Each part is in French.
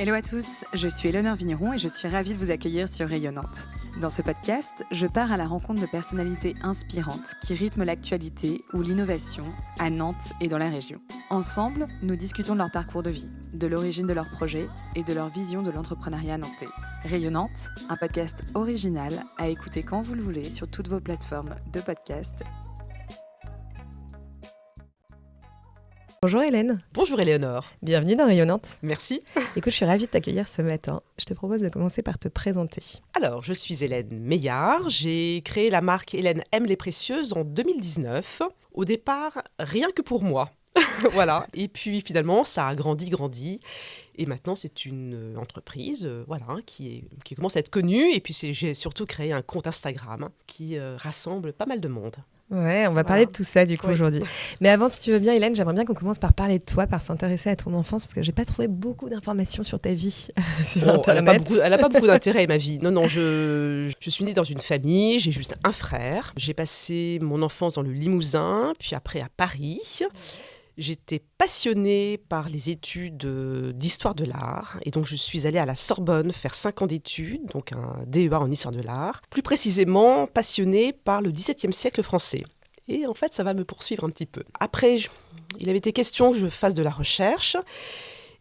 Hello à tous, je suis Éléonore Vigneron et je suis ravie de vous accueillir sur Rayonnante. Dans ce podcast, je pars à la rencontre de personnalités inspirantes qui rythment l'actualité ou l'innovation à Nantes et dans la région. Ensemble, nous discutons de leur parcours de vie, de l'origine de leurs projets et de leur vision de l'entrepreneuriat nantais. Rayonnante, un podcast original à écouter quand vous le voulez sur toutes vos plateformes de podcast. Bonjour Hélène. Bonjour Éléonore. Bienvenue dans Rayonnante. Merci. Écoute, je suis ravie de t'accueillir ce matin. Je te propose de commencer par te présenter. Alors, je suis Hélène Meillard. J'ai créé la marque Hélène aime les précieuses en 2019. Au départ, rien que pour moi. Voilà. Et puis finalement, ça a grandi. Et maintenant, c'est une entreprise qui commence à être connue. Et puis, j'ai surtout créé un compte Instagram qui rassemble pas mal de monde. Ouais, on va parler de tout ça du coup aujourd'hui. Mais avant, si tu veux bien Hélène, j'aimerais bien qu'on commence par parler de toi, par s'intéresser à ton enfance, parce que j'ai pas trouvé beaucoup d'informations sur ta vie sur Internet. Elle n'a pas beaucoup d'intérêt, ma vie. Non, je suis née dans une famille, j'ai juste un frère. J'ai passé mon enfance dans le Limousin, puis après à Paris. J'étais passionnée par les études d'histoire de l'art et donc je suis allée à la Sorbonne faire 5 ans d'études, donc un DEA en histoire de l'art. Plus précisément, passionnée par le XVIIe siècle français. Et en fait, ça va me poursuivre un petit peu. Après, il avait été question que je fasse de la recherche.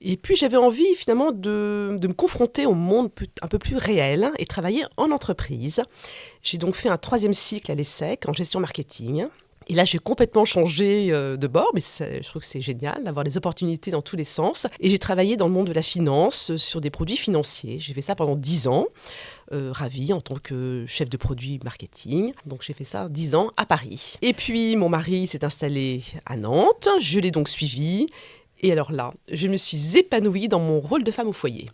Et puis, j'avais envie finalement de me confronter au monde un peu plus réel et travailler en entreprise. J'ai donc fait un 3e cycle à l'ESSEC en gestion marketing. Et là, j'ai complètement changé de bord, mais je trouve que c'est génial d'avoir des opportunités dans tous les sens. Et j'ai travaillé dans le monde de la finance, sur des produits financiers. J'ai fait ça pendant 10 ans, ravie en tant que chef de produit marketing. Donc j'ai fait ça 10 ans à Paris. Et puis mon mari s'est installé à Nantes, je l'ai donc suivi. Et alors là, je me suis épanouie dans mon rôle de femme au foyer.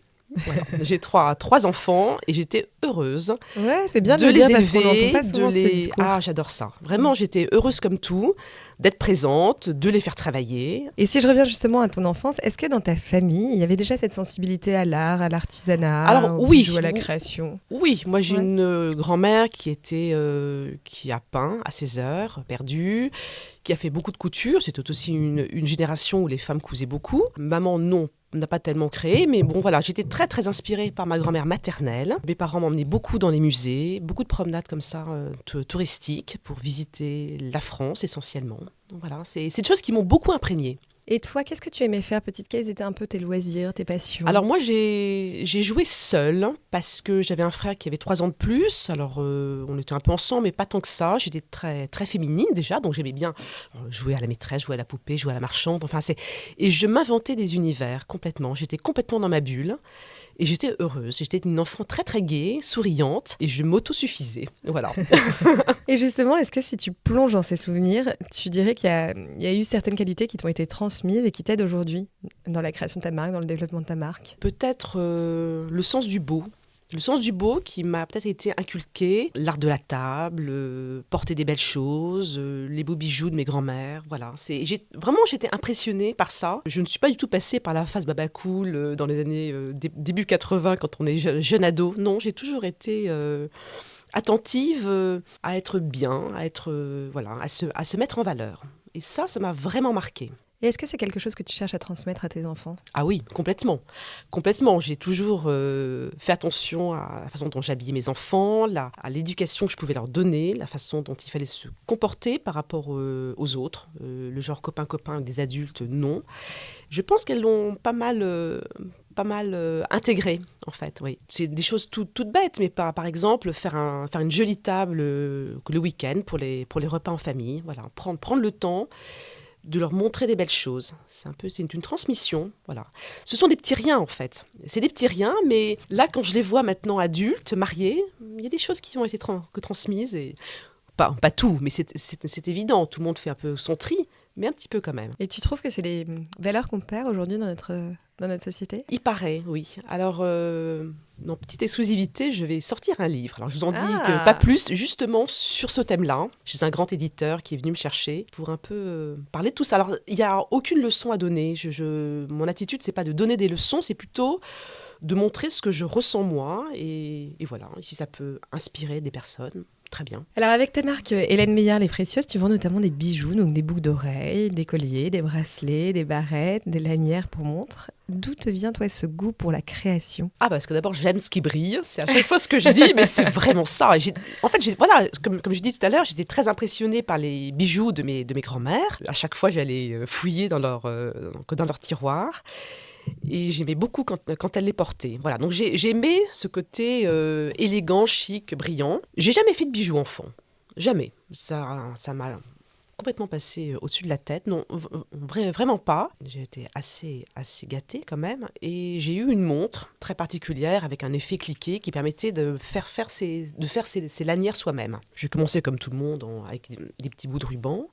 Voilà. J'ai trois enfants et j'étais heureuse. Ouais, c'est bien de les le dire élever, parce qu'on n'entend pas souvent ce discours. Ah, j'adore ça. Vraiment, j'étais heureuse comme tout, d'être présente, de les faire travailler. Et si je reviens justement à ton enfance, est-ce que dans ta famille, il y avait déjà cette sensibilité à l'art, à l'artisanat, Alors, au bijou, à la création ? Oui, moi j'ai une grand-mère qui a peint à ses heures perdues, qui a fait beaucoup de couture. C'était aussi une génération où les femmes cousaient beaucoup. Maman, non, n'a pas tellement créé, mais bon voilà, j'étais très très inspirée par ma grand-mère maternelle. Mes parents m'emmenaient beaucoup dans les musées, beaucoup de promenades comme ça touristiques pour visiter la France essentiellement. Donc voilà, c'est des choses qui m'ont beaucoup imprégnée. Et toi, qu'est-ce que tu aimais faire petite? Quels étaient un peu tes loisirs, tes passions? Alors moi, j'ai joué seule parce que j'avais un frère qui avait 3 ans de plus. Alors on était un peu ensemble, mais pas tant que ça. J'étais très, très féminine déjà, donc j'aimais bien jouer à la maîtresse, jouer à la poupée, jouer à la marchande. Et je m'inventais des univers complètement. J'étais complètement dans ma bulle. Et j'étais heureuse, j'étais une enfant très très gaie, souriante, et je m'autosuffisais. Voilà. Et justement, est-ce que si tu plonges dans ces souvenirs, tu dirais qu'il y a eu certaines qualités qui t'ont été transmises et qui t'aident aujourd'hui dans la création de ta marque, dans le développement de ta marque ? Peut-être le sens du beau. Le sens du beau qui m'a peut-être été inculqué, l'art de la table, porter des belles choses, les beaux bijoux de mes grands-mères, voilà. J'étais impressionnée par ça. Je ne suis pas du tout passée par la phase baba cool dans les années début 80 quand on est jeune ado. Non, j'ai toujours été attentive à être bien, à se mettre en valeur. Et ça m'a vraiment marquée. Et est-ce que c'est quelque chose que tu cherches à transmettre à tes enfants ? Ah oui, complètement. Complètement. J'ai toujours fait attention à la façon dont j'habillais mes enfants, à l'éducation que je pouvais leur donner, la façon dont il fallait se comporter par rapport aux autres. Le genre copain-copain avec des adultes, non. Je pense qu'elles l'ont pas mal intégré, en fait. Oui. C'est des choses toutes bêtes, mais par exemple, faire une jolie table le week-end pour les repas en famille. Voilà. Prendre le temps de leur montrer des belles choses. C'est une transmission, voilà. Ce sont des petits riens, en fait. C'est des petits riens, mais là, quand je les vois maintenant adultes, mariés, il y a des choses qui ont été transmises. Et pas tout, mais c'est évident. Tout le monde fait un peu son tri, mais un petit peu quand même. Et tu trouves que c'est des valeurs qu'on perd aujourd'hui dans notre société ? Il paraît, oui. Alors, en petite exclusivité, je vais sortir un livre. Alors, je vous en dis que pas plus, justement sur ce thème-là. J'ai un grand éditeur qui est venu me chercher pour un peu parler de tout ça. Alors, il n'y a aucune leçon à donner. Mon attitude, c'est pas de donner des leçons, c'est plutôt de montrer ce que je ressens moi. Et voilà, si ça peut inspirer des personnes, très bien. Alors avec ta marque Hélène Meillard Les Précieuses, tu vends notamment des bijoux, donc des boucles d'oreilles, des colliers, des bracelets, des barrettes, des lanières pour montres. D'où te vient toi ce goût pour la création ? Parce que d'abord j'aime ce qui brille, c'est à chaque fois ce que je dis, mais c'est vraiment ça. Et voilà, comme je dis tout à l'heure, j'étais très impressionnée par les bijoux de mes grands-mères. À chaque fois j'allais fouiller dans leur tiroir. Et j'aimais beaucoup quand elle les portait. Voilà, donc j'aimais ce côté élégant, chic, brillant. J'ai jamais fait de bijoux enfant, jamais. Ça m'a complètement passé au-dessus de la tête. Non, vraiment pas. J'ai été assez gâtée quand même. Et j'ai eu une montre très particulière avec un effet cliqué qui permettait de faire ses lanières soi-même. J'ai commencé comme tout le monde avec des petits bouts de ruban.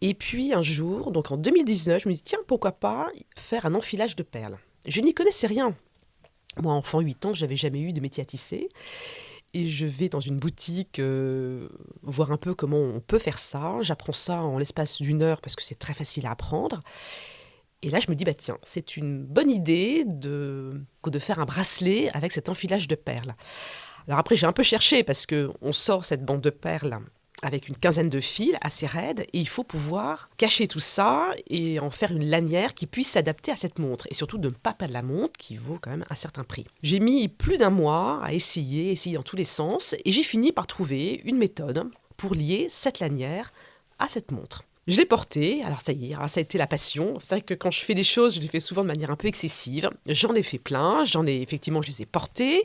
Et puis un jour, donc en 2019, je me dis tiens, pourquoi pas faire un enfilage de perles. Je n'y connaissais rien. Moi, enfant, 8 ans, je n'avais jamais eu de métier à tisser. Et je vais dans une boutique voir un peu comment on peut faire ça. J'apprends ça en l'espace d'1 heure parce que c'est très facile à apprendre. Et là, je me dis, tiens, c'est une bonne idée de faire un bracelet avec cet enfilage de perles. Alors après, j'ai un peu cherché parce qu'on sort cette bande de perles avec une 15aine de fils assez raides, et il faut pouvoir cacher tout ça et en faire une lanière qui puisse s'adapter à cette montre, et surtout de ne pas perdre la montre qui vaut quand même un certain prix. J'ai mis plus d'1 mois à essayer dans tous les sens, et j'ai fini par trouver une méthode pour lier cette lanière à cette montre. Je l'ai portée, alors ça y est, ça a été la passion. C'est vrai que quand je fais des choses, je les fais souvent de manière un peu excessive. J'en ai fait plein, je les ai portées,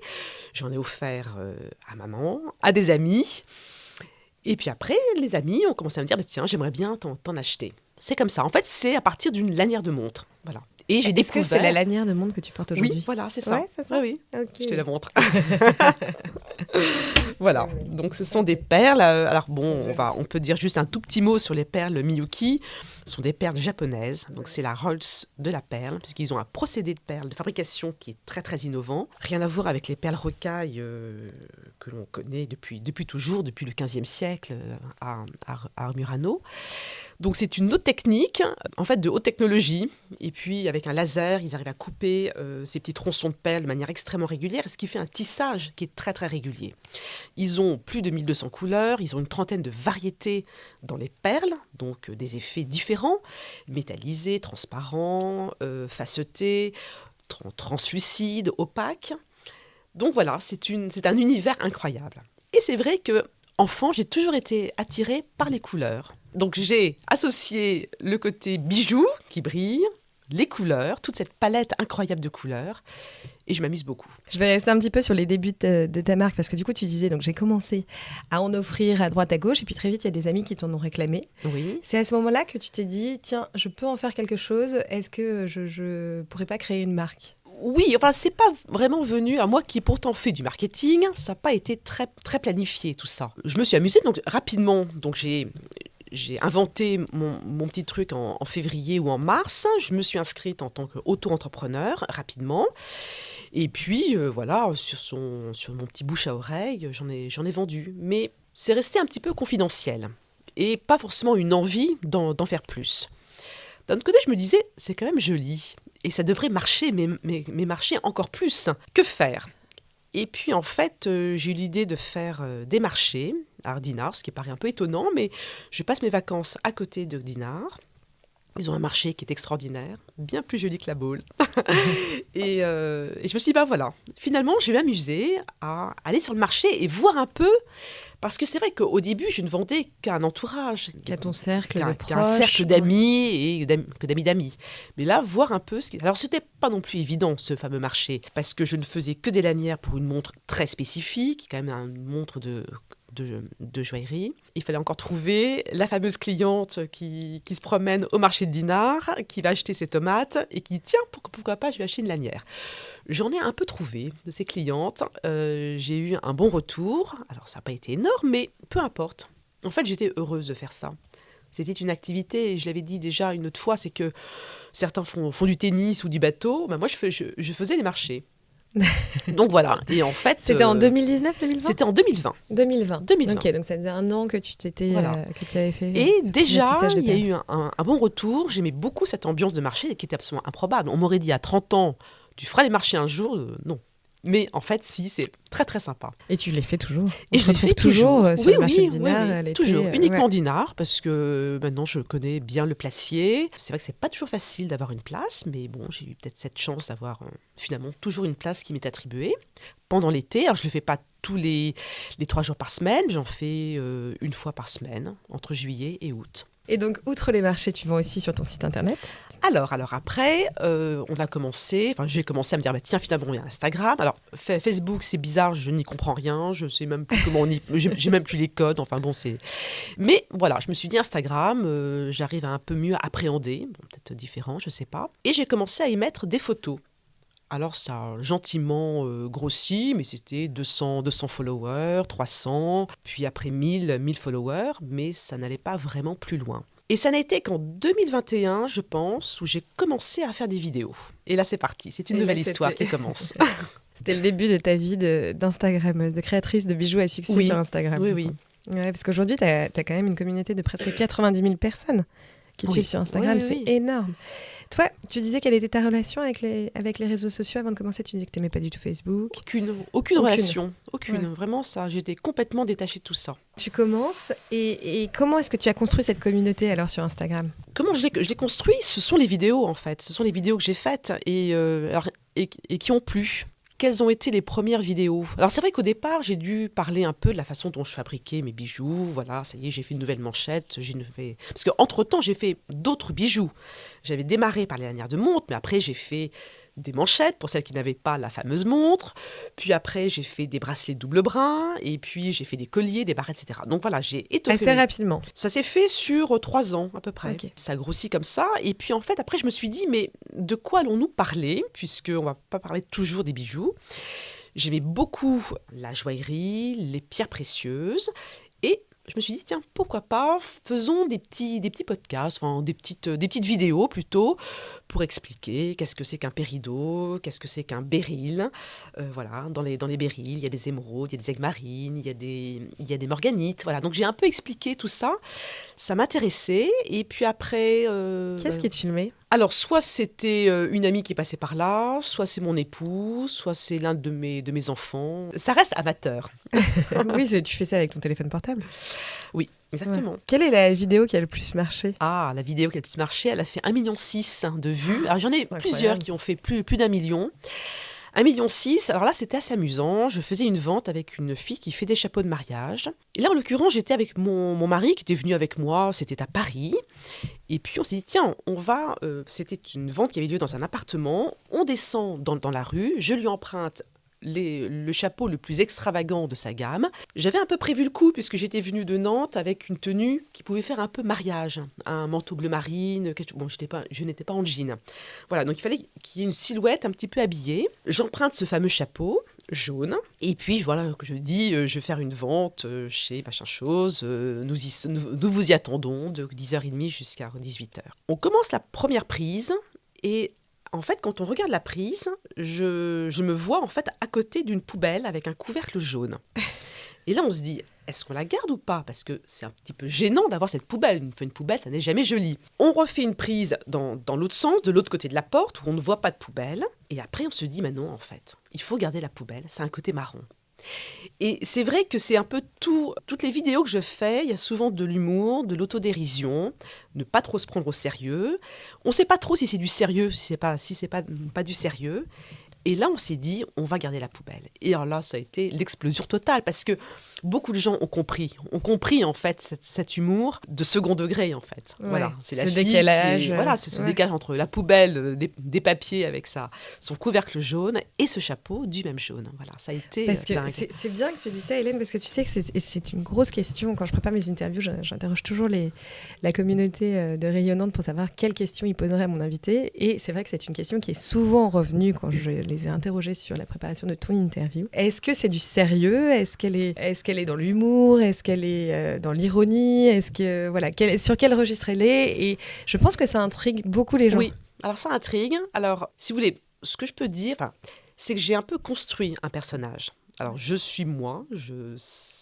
j'en ai offert à maman, à des amis. Et puis après, les amis ont commencé à me dire, tiens, j'aimerais bien t'en acheter. C'est comme ça. En fait, c'est à partir d'une lanière de montre. Voilà. Et j'ai découvert... Est-ce que c'est la lanière de montre que tu portes aujourd'hui ? Oui, voilà, c'est ça. Ouais, c'est ça. Oui. Okay. Je te la montre. Voilà. Donc, ce sont des perles. Alors bon, on peut dire juste un tout petit mot sur les perles Miyuki. Ce sont des perles japonaises. Donc, c'est la Rolls de la perle, puisqu'ils ont un procédé de perles de fabrication qui est très, très innovant. Rien à voir avec les perles rocailles que l'on connaît depuis toujours, depuis le XVe siècle à Murano. Donc c'est une autre technique, en fait de haute technologie, et puis avec un laser, ils arrivent à couper ces petits tronçons de perles de manière extrêmement régulière, ce qui fait un tissage qui est très très régulier. Ils ont plus de 1200 couleurs, ils ont une 30aine de variétés dans les perles, donc des effets différents, métallisés, transparents, facetés, translucides, opaques. Donc voilà, c'est un univers incroyable. Et c'est vrai que enfant, j'ai toujours été attirée par les couleurs. Donc j'ai associé le côté bijoux qui brille, les couleurs, toute cette palette incroyable de couleurs, et je m'amuse beaucoup. Je vais rester un petit peu sur les débuts de ta marque, parce que du coup tu disais, donc j'ai commencé à en offrir à droite à gauche, et puis très vite il y a des amis qui t'en ont réclamé. Oui. C'est à ce moment-là que tu t'es dit, tiens, je peux en faire quelque chose, est-ce que je pourrais pas créer une marque ? Oui, enfin, c'est pas vraiment venu à moi qui ai pourtant fait du marketing. Ça n'a pas été très, très planifié, tout ça. Je me suis amusée donc, rapidement. Donc, j'ai inventé mon petit truc en février ou en mars. Je me suis inscrite en tant qu'auto-entrepreneur rapidement. Et puis, voilà, sur mon petit bouche à oreille, j'en ai vendu. Mais c'est resté un petit peu confidentiel. Et pas forcément une envie d'en faire plus. D'un autre côté, je me disais, c'est quand même joli. Et ça devrait marcher, mais marcher encore plus. Que faire ? Et puis en fait, j'ai eu l'idée de faire des marchés à Dinard, ce qui paraît un peu étonnant, mais je passe mes vacances à côté de Dinard. Ils ont un marché qui est extraordinaire, bien plus joli que la Baule. et je me suis dit, voilà, finalement, je vais m'amuser à aller sur le marché et voir un peu. Parce que c'est vrai qu'au début, je ne vendais qu'un entourage. Qu'à ton cercle de proches. Qu'un cercle d'amis et d'amis d'amis. Mais là, voir un peu ce qui... Alors, c'était pas non plus évident, ce fameux marché, parce que je ne faisais que des lanières pour une montre très spécifique, quand même une montre de joaillerie. Il fallait encore trouver la fameuse cliente qui se promène au marché de Dinard, qui va acheter ses tomates et qui dit, tiens, pourquoi pas, je vais acheter une lanière. J'en ai un peu trouvé de ces clientes. J'ai eu un bon retour. Alors, ça n'a pas été énorme, mais peu importe. En fait, j'étais heureuse de faire ça. C'était une activité, et je l'avais dit déjà une autre fois, c'est que certains font du tennis ou du bateau. Moi, je faisais les marchés. Donc voilà, et en fait... C'était en 2019, 2020 ? C'était en 2020. 2020. 2020. Ok, donc ça faisait 1 an que tu avais fait... Et déjà, il y a eu un bon retour. J'aimais beaucoup cette ambiance de marché qui était absolument improbable. On m'aurait dit à 30 ans, tu feras les marchés un jour ? Non. Mais en fait, si, c'est très très sympa. Et tu les fais toujours. Et je les fais toujours sur oui, le marché de oui, Dinard. L'été, toujours, uniquement ouais. Dinard, parce que maintenant je connais bien le placier. C'est vrai que c'est pas toujours facile d'avoir une place, mais bon, j'ai eu peut-être cette chance d'avoir finalement toujours une place qui m'est attribuée pendant l'été. Alors je le fais pas tous les 3 jours par semaine, mais j'en fais une fois par semaine, entre juillet et août. Et donc, outre les marchés, tu vends aussi sur ton site internet? Alors après, j'ai commencé à me dire, bah, tiens, finalement, il y a Instagram. Alors, Facebook, c'est bizarre, je n'y comprends rien, je sais même plus comment j'ai même plus les codes, enfin bon, c'est... Mais voilà, je me suis dit, Instagram, j'arrive à un peu mieux appréhender, bon, peut-être différent, je sais pas. Et j'ai commencé à y mettre des photos. Alors ça a gentiment grossi, mais c'était 200 followers, 300, puis après 1000 followers, mais ça n'allait pas vraiment plus loin. Et ça n'a été qu'en 2021, je pense, où j'ai commencé à faire des vidéos. Et là, c'est parti. C'est une nouvelle histoire qui commence. C'était le début de ta vie d'Instagrammeuse, de créatrice de bijoux à succès sur Instagram. Oui. Ouais, parce qu'aujourd'hui, tu as quand même une communauté de presque 90 000 personnes qui te suivent sur Instagram. C'est énorme. Toi, tu disais quelle était ta relation avec les réseaux sociaux avant de commencer? Tu disais que tu n'aimais pas du tout Facebook. Aucune relation. Aucune. Ouais. Vraiment, ça, j'étais complètement détachée de tout ça. Tu commences et comment est-ce que tu as construit cette communauté alors sur Instagram? Comment je l'ai construit? Ce sont les vidéos, en fait. Ce sont les vidéos que j'ai faites et qui ont plu. Quelles ont été les premières vidéos? Alors c'est vrai qu'au départ, j'ai dû parler un peu de la façon dont je fabriquais mes bijoux. Voilà, ça y est, j'ai fait une nouvelle manchette. Parce qu'entre-temps, j'ai fait d'autres bijoux. J'avais démarré par les lanières de montre, mais après, j'ai fait des manchettes pour celles qui n'avaient pas la fameuse montre. Puis après, j'ai fait des bracelets double brin. Et puis, j'ai fait des colliers, des barrettes, etc. Donc voilà, j'ai étoffé. Assez rapidement. Ça s'est fait sur 3 ans à peu près. Okay. Ça grossit comme ça. Et puis en fait, après, je me suis dit, mais de quoi allons-nous parler? Puisqu'on ne va pas parler toujours des bijoux. J'aimais beaucoup la joaillerie, les pierres précieuses. Et je me suis dit, tiens, pourquoi pas, faisons des petits podcasts, enfin des petites vidéos plutôt, pour expliquer qu'est-ce que c'est qu'un péridot, qu'est-ce que c'est qu'un béryl. Voilà, dans les béryls, il y a des émeraudes, il y a des aigues marines, il y a des morganites. Voilà, donc j'ai un peu expliqué tout ça. Ça m'intéressait. Et puis après... Qui est-ce qui te filmait? Alors, soit c'était une amie qui est passée par là, soit c'est mon époux, soit c'est l'un de mes enfants. Ça reste amateur. Oui, tu fais ça avec ton téléphone portable. Oui, exactement. Ouais. Quelle est la vidéo qui a le plus marché? Ah, la vidéo qui a le plus marché, elle a fait 1,6 million de vues. Alors, j'en ai plusieurs qui ont fait plus d'1 million. 1,6 million, alors là c'était assez amusant, je faisais une vente avec une fille qui fait des chapeaux de mariage. Et là en l'occurrence j'étais avec mon mari qui était venu avec moi, c'était à Paris. Et puis on s'est dit tiens, c'était une vente qui avait lieu dans un appartement, on descend dans la rue, je lui emprunte le chapeau le plus extravagant de sa gamme. J'avais un peu prévu le coup puisque j'étais venue de Nantes avec une tenue qui pouvait faire un peu mariage, un manteau bleu marine, je n'étais pas en jean. Voilà, donc il fallait qu'il y ait une silhouette un petit peu habillée. J'emprunte ce fameux chapeau jaune et puis voilà, je dis je vais faire une vente chez machin chose, nous vous y attendons de 10h30 jusqu'à 18h. On commence la première prise et en fait, quand on regarde la prise, je me vois en fait à côté d'une poubelle avec un couvercle jaune. Et là, on se dit, est-ce qu'on la garde ou pas? Parce que c'est un petit peu gênant d'avoir cette poubelle. Une poubelle, ça n'est jamais joli. On refait une prise dans l'autre sens, de l'autre côté de la porte, où on ne voit pas de poubelle. Et après, on se dit, mais non, en fait, il faut garder la poubelle. C'est un côté marron. Et c'est vrai que c'est un peu toutes les vidéos que je fais, il y a souvent de l'humour, de l'autodérision, ne pas trop se prendre au sérieux. On ne sait pas trop si c'est du sérieux, si c'est pas du sérieux. Et là, on s'est dit, on va garder la poubelle. Et alors là, ça a été l'explosion totale parce que beaucoup de gens ont compris en fait cet humour de second degré en fait. Ouais, voilà, c'est la ce fille décalage. c'est ce décalage entre la poubelle, des papiers avec son couvercle jaune et ce chapeau du même jaune. Voilà, ça a été parce que dingue. c'est bien que tu dis ça, Hélène, parce que tu sais que c'est une grosse question. Quand je prépare mes interviews, j'interroge toujours la communauté de Rayonnante pour savoir quelles questions ils poseraient à mon invité. Et c'est vrai que c'est une question qui est souvent revenue quand je les ai interrogés sur la préparation de ton interview. Est-ce que c'est du sérieux? Est-ce qu'elle est dans l'humour? Est-ce qu'elle est dans l'ironie? Sur quel registre elle est? Et je pense que ça intrigue beaucoup les gens. Oui, alors ça intrigue. Alors, si vous voulez, ce que je peux dire, c'est que j'ai un peu construit un personnage. Alors, je suis moi,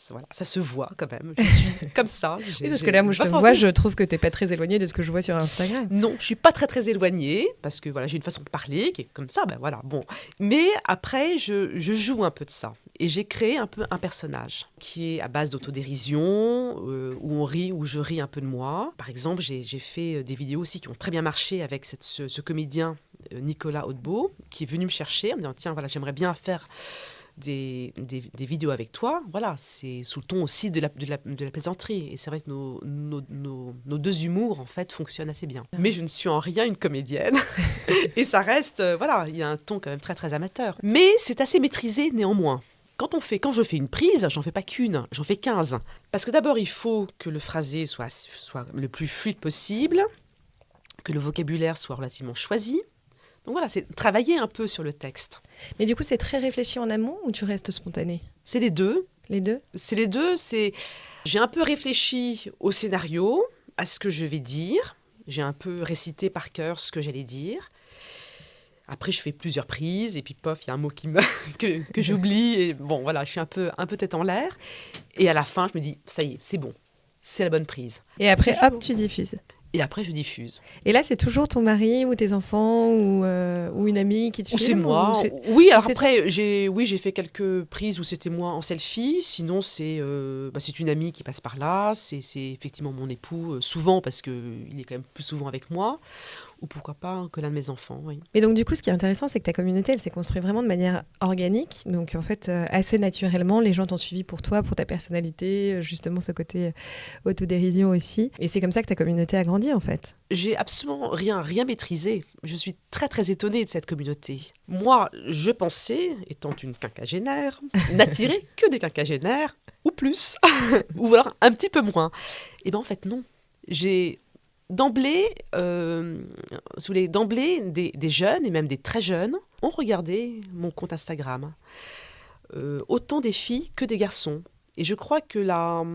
voilà, ça se voit quand même. Je suis comme ça. Oui, parce que là, moi, je te vois, je trouve que tu n'es pas très éloignée de ce que je vois sur Instagram. Non, je ne suis pas très, très éloignée, parce que voilà, j'ai une façon de parler qui est comme ça, ben voilà, bon. Mais après, je joue un peu de ça. Et j'ai créé un peu un personnage qui est à base d'autodérision, où on rit, où je ris un peu de moi. Par exemple, j'ai fait des vidéos aussi qui ont très bien marché avec ce comédien Nicolas Hautbeau, qui est venu me chercher en me disant, tiens, voilà, j'aimerais bien faire des vidéos avec toi, voilà, c'est sous le ton aussi de la plaisanterie. Et c'est vrai que nos deux humours, en fait, fonctionnent assez bien. Mais je ne suis en rien une comédienne. Et ça reste, voilà, il y a un ton quand même très, très amateur. Mais c'est assez maîtrisé néanmoins. Quand je fais une prise, j'en fais pas qu'une, j'en fais 15. Parce que d'abord, il faut que le phrasé soit le plus fluide possible, que le vocabulaire soit relativement choisi. Donc voilà, c'est travailler un peu sur le texte. Mais du coup, c'est très réfléchi en amont ou tu restes spontané ? C'est les deux. Les deux ? C'est les deux. J'ai un peu réfléchi au scénario, à ce que je vais dire. J'ai un peu récité par cœur ce que j'allais dire. Après, je fais plusieurs prises et puis pof, il y a un mot que j'oublie. Et bon, voilà, je suis un peu tête en l'air. Et à la fin, je me dis, ça y est, c'est bon. C'est la bonne prise. Et après, hop, tu diffuses. Et après, je diffuse. Et là, c'est toujours ton mari ou tes enfants ou une amie qui te filme ? Ou c'est moi. Oui, alors après, j'ai fait quelques prises où c'était moi en selfie. Sinon, c'est une amie qui passe par là. C'est effectivement mon époux, souvent, parce qu'il est quand même plus souvent avec moi. Ou pourquoi pas que l'un de mes enfants, oui. Mais donc du coup, ce qui est intéressant, c'est que ta communauté, elle s'est construite vraiment de manière organique. Donc en fait, assez naturellement, les gens t'ont suivi pour toi, pour ta personnalité, justement ce côté autodérision aussi. Et c'est comme ça que ta communauté a grandi en fait. J'ai absolument rien maîtrisé. Je suis très très étonnée de cette communauté. Moi, je pensais, étant une quinquagénaire, n'attirer que des quinquagénaires, ou plus, ou alors un petit peu moins. Et bien en fait non. J'ai d'emblée, des jeunes et même des très jeunes ont regardé mon compte Instagram. Autant des filles que des garçons. Et je crois que la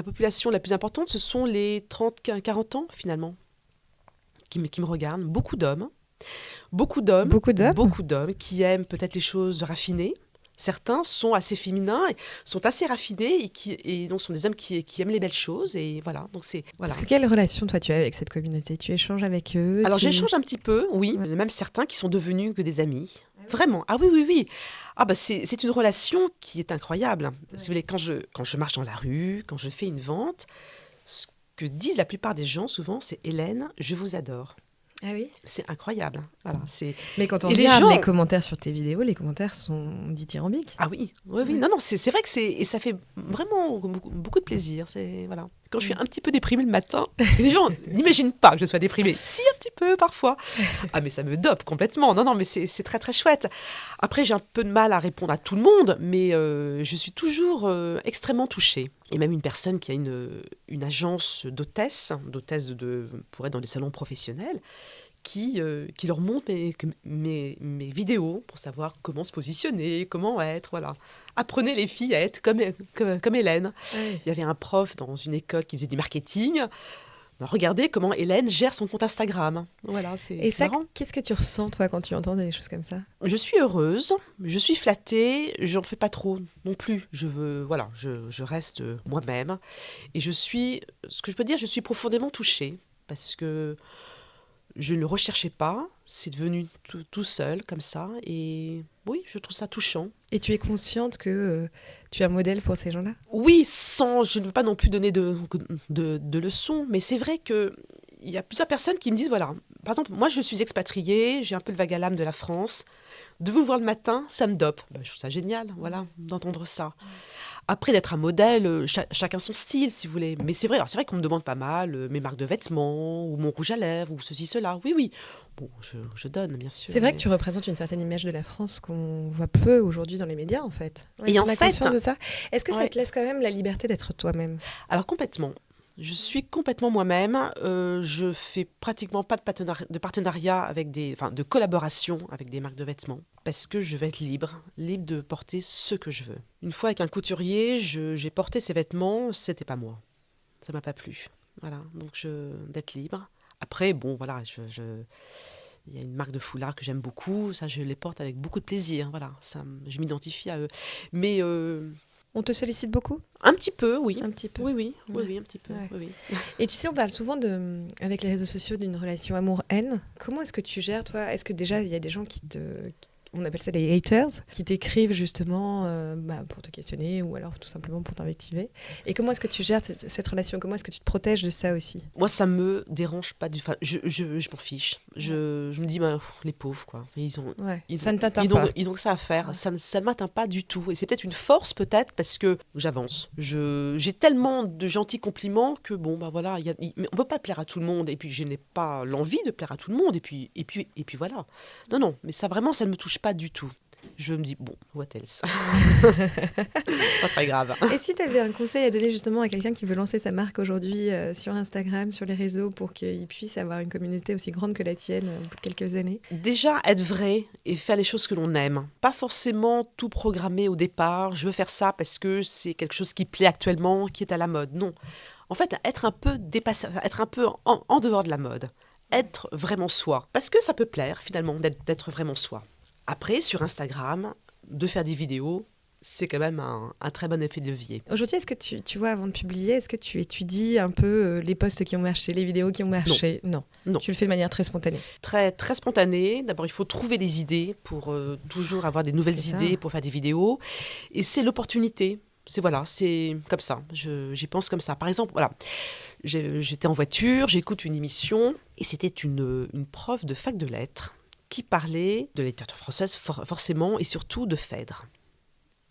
population la plus importante, ce sont les 30-40 ans finalement, qui me regardent. Beaucoup d'hommes qui aiment peut-être les choses raffinées. Certains sont assez féminins, sont assez raffinés et donc sont des hommes qui aiment les belles choses. Et voilà, donc voilà. Parce que quelle relation toi tu as avec cette communauté ? Tu échanges avec eux ? Alors j'échange un petit peu, oui. Ouais. Même certains qui sont devenus que des amis. Ah oui. Vraiment. Ah oui. Ah bah c'est une relation qui est incroyable. Ouais. Si vous voulez, quand je marche dans la rue, quand je fais une vente, ce que disent la plupart des gens souvent, c'est « Hélène, je vous adore ». Ah oui. C'est incroyable. Voilà, Mais quand on regarde les commentaires sur tes vidéos, les commentaires sont dithyrambiques. Ah oui. Non, c'est vrai que et ça fait vraiment beaucoup de plaisir. Voilà. Quand je suis un petit peu déprimée le matin, parce que les gens n'imaginent pas que je sois déprimée. Si, un petit peu parfois. Ah mais ça me dope complètement. Non, mais c'est très très chouette. Après, j'ai un peu de mal à répondre à tout le monde, mais je suis toujours extrêmement touchée. Et même une personne qui a une agence d'hôtesse pour être dans des salons professionnels, qui leur montre mes vidéos pour savoir comment se positionner, comment être, voilà. Apprenez les filles à être comme Hélène. Oui. Il y avait un prof dans une école qui faisait du marketing. Regardez comment Hélène gère son compte Instagram. Voilà, et ça, marrant. Qu'est-ce que tu ressens, toi, quand tu entends des choses comme ça ? Je suis heureuse, je suis flattée, j'en fais pas trop non plus. Je reste moi-même. Et ce que je peux dire, je suis profondément touchée. Parce que je ne le recherchais pas, c'est devenu tout seul, comme ça. Et oui, je trouve ça touchant. Et tu es consciente que tu es un modèle pour ces gens-là ? Oui, je ne veux pas non plus donner de leçons, mais c'est vrai qu'il y a plusieurs personnes qui me disent, voilà, par exemple, moi je suis expatriée, j'ai un peu le vague à l'âme de la France. De vous voir le matin, ça me dope. Je trouve ça génial, voilà, d'entendre ça. Après, d'être un modèle, chacun son style, si vous voulez. Mais c'est vrai qu'on me demande pas mal mes marques de vêtements, ou mon rouge à lèvres, ou ceci, cela. Oui. Bon, je donne, bien sûr. C'est vrai que tu représentes une certaine image de la France qu'on voit peu aujourd'hui dans les médias, en fait. Ouais, et en fait... conscience de ça. Est-ce que ça te laisse quand même la liberté d'être toi-même ? Alors, complètement. Je suis complètement moi-même. Je fais pratiquement pas de partenariat de collaboration avec des marques de vêtements, parce que je vais être libre de porter ce que je veux. Une fois avec un couturier, j'ai porté ses vêtements, c'était pas moi. Ça m'a pas plu. Voilà, donc d'être libre. Après, bon, voilà, Il y a une marque de foulard que j'aime beaucoup, ça je les porte avec beaucoup de plaisir, voilà, je m'identifie à eux. Mais On te sollicite beaucoup? un petit peu, oui. Un petit peu. Oui, Ouais. un petit peu. Ouais. Oui, oui. Et tu sais, on parle souvent avec les réseaux sociaux d'une relation amour-haine. Comment est-ce que tu gères, toi? Est-ce que déjà, il y a des gens on appelle ça des haters, qui t'écrivent justement pour te questionner ou alors tout simplement pour t'invectiver? Et comment est-ce que tu gères cette relation? Comment est-ce que tu te protèges de ça aussi? Moi, ça me dérange pas enfin, je m'en fiche. Je me dis, les pauvres, quoi. Ça ne t'atteint pas. Ils ont que ça à faire. Ouais. Ça ne m'atteint pas du tout. Et c'est peut-être une force, peut-être, parce que j'avance. J'ai tellement de gentils compliments que, voilà, mais on peut pas plaire à tout le monde. Et puis, je n'ai pas l'envie de plaire à tout le monde. Et puis voilà. Non, mais ça, vraiment, ça ne me touche pas du tout. Je me dis, what else? Pas très grave. Et si tu avais un conseil à donner justement à quelqu'un qui veut lancer sa marque aujourd'hui sur Instagram, sur les réseaux, pour qu'il puisse avoir une communauté aussi grande que la tienne au bout de quelques années? Déjà, être vrai et faire les choses que l'on aime. Pas forcément tout programmer au départ. Je veux faire ça parce que c'est quelque chose qui plaît actuellement, qui est à la mode. Non. En fait, être un peu dépassé, être un peu en dehors de la mode. Être vraiment soi. Parce que ça peut plaire, finalement, d'être vraiment soi. Après, sur Instagram, de faire des vidéos, c'est quand même un très bon effet de levier. Aujourd'hui, est-ce que tu vois, avant de publier, est-ce que tu étudies un peu les posts qui ont marché, les vidéos qui ont marché? Non. Tu le fais de manière très spontanée. Très, très spontané. D'abord, il faut trouver des idées pour toujours avoir des nouvelles idées pour faire des vidéos. Et c'est l'opportunité. C'est comme ça. J'y pense comme ça. Par exemple, voilà, j'étais en voiture, j'écoute une émission et c'était une prof de fac de lettres qui parlait de la littérature française forcément et surtout de Phèdre.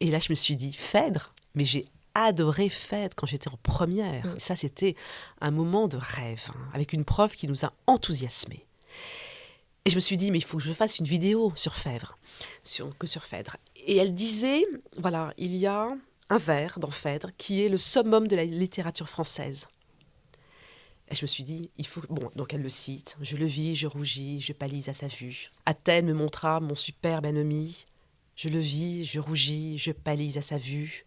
Et là, je me suis dit, Phèdre? Mais j'ai adoré Phèdre quand j'étais en première. Et ça, c'était un moment de rêve, avec une prof qui nous a enthousiasmés. Et je me suis dit, mais il faut que je fasse une vidéo sur Phèdre. Sur Phèdre. Et elle disait, voilà, il y a un vers dans Phèdre qui est le summum de la littérature française. Et je me suis dit, il faut... donc elle le cite. Je le vis, je rougis, je pâlis à sa vue. Athènes me montra mon superbe ennemi. Je le vis, je rougis, je pâlis à sa vue.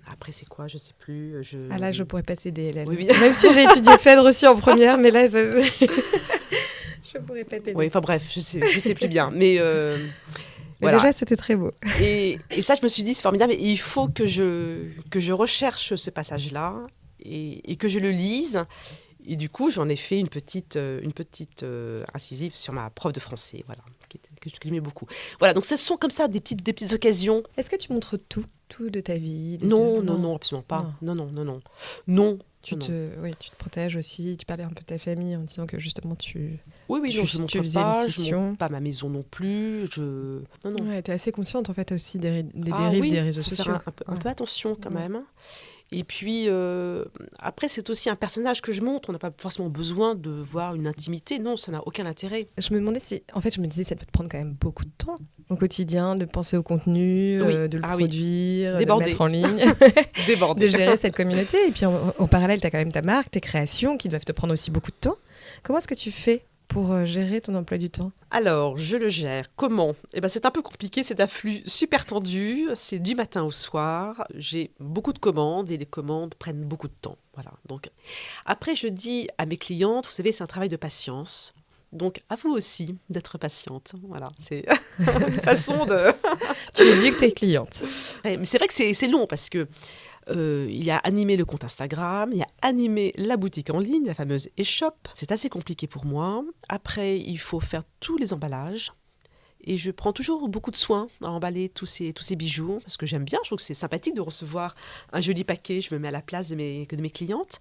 Après, c'est quoi? Je sais plus. Ah là, je pourrais passer des LL. Oui. Même si j'ai étudié Phèdre aussi en première, mais là, je pourrais pas t'aider. Oui, enfin bref, je sais plus bien. Mais voilà. Déjà, c'était très beau. Et ça, je me suis dit, c'est formidable. Et il faut que je recherche ce passage-là et que je le lise. Et du coup, j'en ai fait une petite incisive sur ma prof de français, voilà, que j'aimais beaucoup. Voilà, donc ce sont comme ça des petites occasions. Est-ce que tu montres tout de ta vie? Non, absolument pas. Non. Tu te protèges aussi. Tu parlais un peu de ta famille en disant que justement tu... Oui, je ne montre pas ma maison non plus. Non. Ouais, tu es assez consciente en fait aussi des dérives des réseaux sociaux. Faire un peu attention quand même. Et puis, après, c'est aussi un personnage que je montre. On n'a pas forcément besoin de voir une intimité. Non, ça n'a aucun intérêt. Je me disais, ça peut te prendre quand même beaucoup de temps au quotidien de penser au contenu, de le produire, de le mettre en ligne, de gérer cette communauté. Et puis, en parallèle, tu as quand même ta marque, tes créations qui doivent te prendre aussi beaucoup de temps. Comment est-ce que tu fais pour gérer ton emploi du temps? Alors, je le gère. Comment? C'est un peu compliqué, c'est un flux super tendu. C'est du matin au soir. J'ai beaucoup de commandes et les commandes prennent beaucoup de temps. Voilà. Donc, après, je dis à mes clientes, vous savez, c'est un travail de patience. Donc, à vous aussi d'être patiente. Voilà, c'est une façon de... Tu éduques tes clientes. Mais c'est vrai que c'est long parce que il y a animé le compte Instagram, il y a animé la boutique en ligne, la fameuse e-shop. C'est assez compliqué pour moi. Après, il faut faire tous les emballages. Et je prends toujours beaucoup de soin à emballer tous ces bijoux parce que j'aime bien. Je trouve que c'est sympathique de recevoir un joli paquet. Je me mets à la place de mes clientes.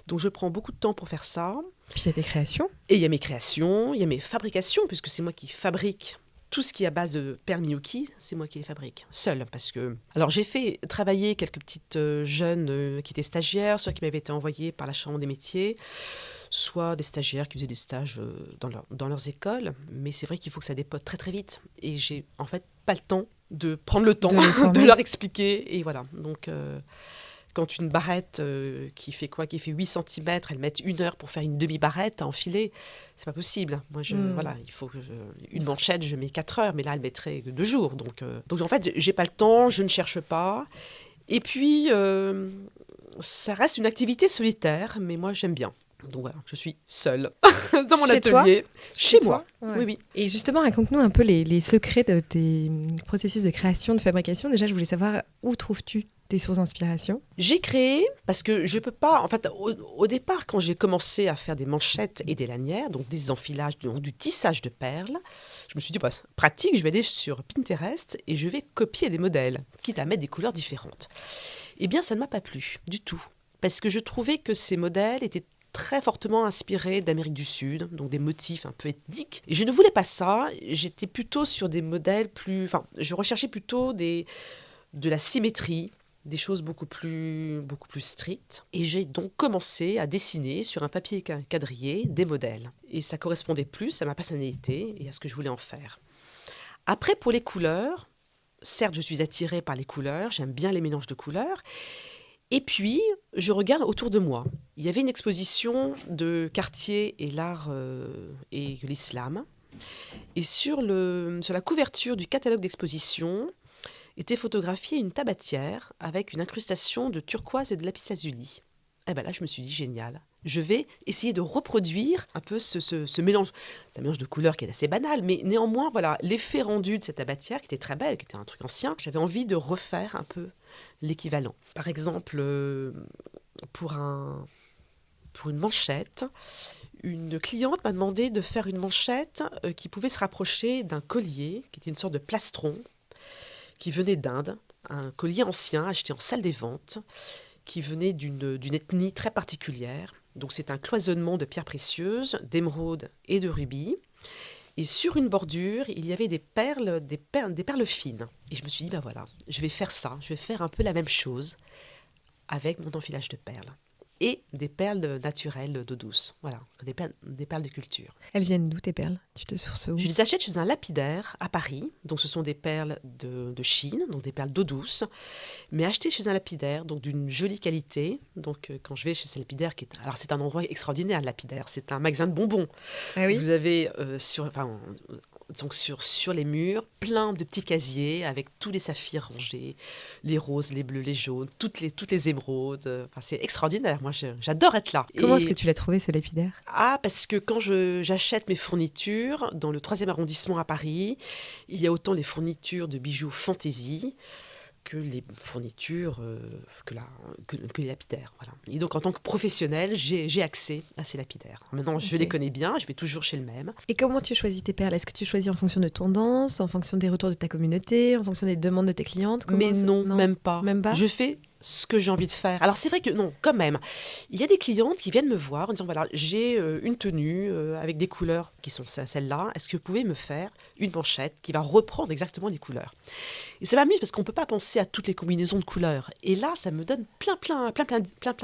Donc, je prends beaucoup de temps pour faire ça. Puis, il y a tes créations. Et il y a mes créations, il y a mes fabrications, puisque c'est moi qui fabrique tout ce qui est à base de perles Miyuki, c'est moi qui les fabrique, seule. Parce que... Alors, j'ai fait travailler quelques petites jeunes qui étaient stagiaires, soit qui m'avaient été envoyées par la Chambre des métiers, soit des stagiaires qui faisaient des stages dans leurs écoles. Mais c'est vrai qu'il faut que ça dépote très, très vite. Et j'ai en fait pas le temps de prendre le temps de leur expliquer. Et voilà, donc... Quand une barrette qui fait 8 cm, elles mettent 1 heure pour faire une demi-barrette à enfiler, c'est pas possible. Moi, voilà, il faut une manchette, je mets 4 heures, mais là, elle mettrait 2 jours. Donc en fait, j'ai pas le temps, je ne cherche pas. Et puis, ça reste une activité solitaire, mais moi, j'aime bien. Donc voilà, je suis seule dans mon Chez toi atelier, chez moi. Ouais. Oui, oui. Et justement, raconte-nous un peu les secrets de tes processus de création, de fabrication. Déjà, je voulais savoir où trouves-tu tes sources d'inspiration? J'ai créé, parce que je peux pas, en fait, au départ, quand j'ai commencé à faire des manchettes et des lanières, donc des enfilages, donc du tissage de perles, je me suis dit, pratique, je vais aller sur Pinterest et je vais copier des modèles, quitte à mettre des couleurs différentes. Eh bien, ça ne m'a pas plu du tout, parce que je trouvais que ces modèles étaient très fortement inspirés d'Amérique du Sud, donc des motifs un peu ethniques. Et je ne voulais pas ça, j'étais plutôt sur des modèles je recherchais plutôt de la symétrie, des choses beaucoup plus strictes. Et j'ai donc commencé à dessiner sur un papier quadrillé des modèles. Et ça correspondait plus à ma personnalité et à ce que je voulais en faire. Après, pour les couleurs, certes, je suis attirée par les couleurs, j'aime bien les mélanges de couleurs. Et puis, je regarde autour de moi. Il y avait une exposition de Cartier et l'art et l'islam. Et sur la couverture du catalogue d'exposition était photographiée une tabatière avec une incrustation de turquoise et de lapis-lazuli. Et bien là, je me suis dit, génial. Je vais essayer de reproduire un peu ce mélange. C'est un mélange de couleurs qui est assez banal, mais néanmoins, voilà, l'effet rendu de cette tabatière, qui était très belle, qui était un truc ancien, j'avais envie de refaire un peu l'équivalent. Par exemple, pour une manchette, une cliente m'a demandé de faire une manchette qui pouvait se rapprocher d'un collier, qui était une sorte de plastron, qui venait d'Inde, un collier ancien acheté en salle des ventes, qui venait d'une ethnie très particulière. Donc c'est un cloisonnement de pierres précieuses, d'émeraudes et de rubis. Et sur une bordure, il y avait des perles fines. Et je me suis dit, voilà, je vais faire ça, je vais faire un peu la même chose avec mon enfilage de perles. Et des perles naturelles d'eau douce, voilà, des perles de culture. Elles viennent d'où tes perles? Tu te sources où? Je les achète chez un lapidaire à Paris, donc ce sont des perles de Chine, donc des perles d'eau douce, mais achetées chez un lapidaire, donc d'une jolie qualité. Donc quand je vais chez ce lapidaire, alors c'est un endroit extraordinaire, le lapidaire, c'est un magasin de bonbons. Ah oui? Vous avez sur les murs, plein de petits casiers avec tous les saphirs rangés, les roses, les bleus, les jaunes, toutes les émeraudes. Enfin, c'est extraordinaire. Moi, j'adore être là. Comment est-ce que tu l'as trouvé, ce lapidaire? Parce que quand j'achète mes fournitures dans le 3e arrondissement à Paris, il y a autant les fournitures de bijoux fantaisie que les fournitures, que les lapidaires. Voilà. Et donc, en tant que professionnelle, j'ai accès à ces lapidaires. Maintenant, je les connais bien, je vais toujours chez le même. Et comment tu choisis tes perles? Est-ce que tu choisis en fonction de tendance, en fonction des retours de ta communauté, en fonction des demandes de tes clientes? Mais non, même pas. Même pas? Je fais ce que j'ai envie de faire. Alors c'est vrai que non, quand même. Il y a des clientes qui viennent me voir en disant, voilà, j'ai une tenue avec des couleurs qui sont celles-là. Est-ce que vous pouvez me faire une manchette qui va reprendre exactement les couleurs? Et ça m'amuse parce qu'on ne peut pas penser à toutes les combinaisons de couleurs. Et là, ça me donne plein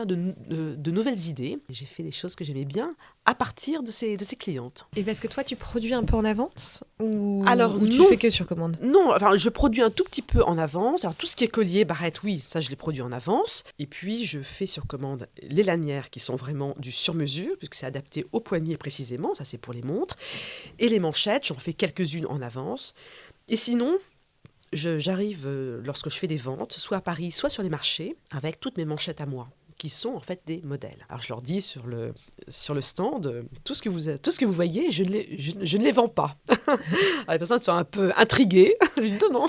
de nouvelles idées. J'ai fait des choses que j'aimais bien à partir de ces clientes. Et parce que toi, tu produis un peu en avance ou tu non. fais que sur commande? Non, enfin, je produis un tout petit peu en avance. Alors, tout ce qui est collier, barrette, oui, ça, je les produis en avance. Et puis, je fais sur commande les lanières qui sont vraiment du sur-mesure, puisque c'est adapté au poignet précisément. Ça, c'est pour les montres. Et les manchettes, j'en fais quelques-unes en avance. Et sinon, j'arrive, lorsque je fais des ventes, soit à Paris, soit sur les marchés, avec toutes mes manchettes à moi, qui sont en fait des modèles. Alors je leur dis sur le stand, tout ce que vous voyez, je ne les vends pas. Alors, les personnes sont un peu intriguées. Je dis non.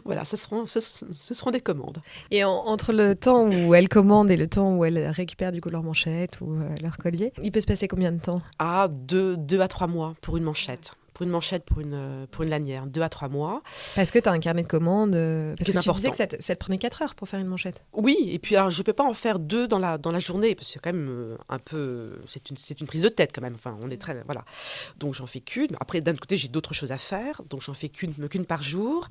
Voilà, ce seront des commandes. Et entre le temps où elles commandent et le temps où elles récupèrent du coup leur manchette ou leur collier, il peut se passer combien de temps? 2 à 3 mois pour une manchette. Pour une manchette, pour une lanière, 2 à 3 mois. Parce que tu as un carnet de commandes, parce que tu disais que ça te prenait 4 heures pour faire une manchette. Oui, et puis alors je ne peux pas en faire 2 dans la journée, parce que c'est quand même un peu... C'est une prise de tête quand même, enfin on est très... Voilà. Donc j'en fais qu'une, après d'un côté j'ai d'autres choses à faire, donc j'en fais qu'une par jour.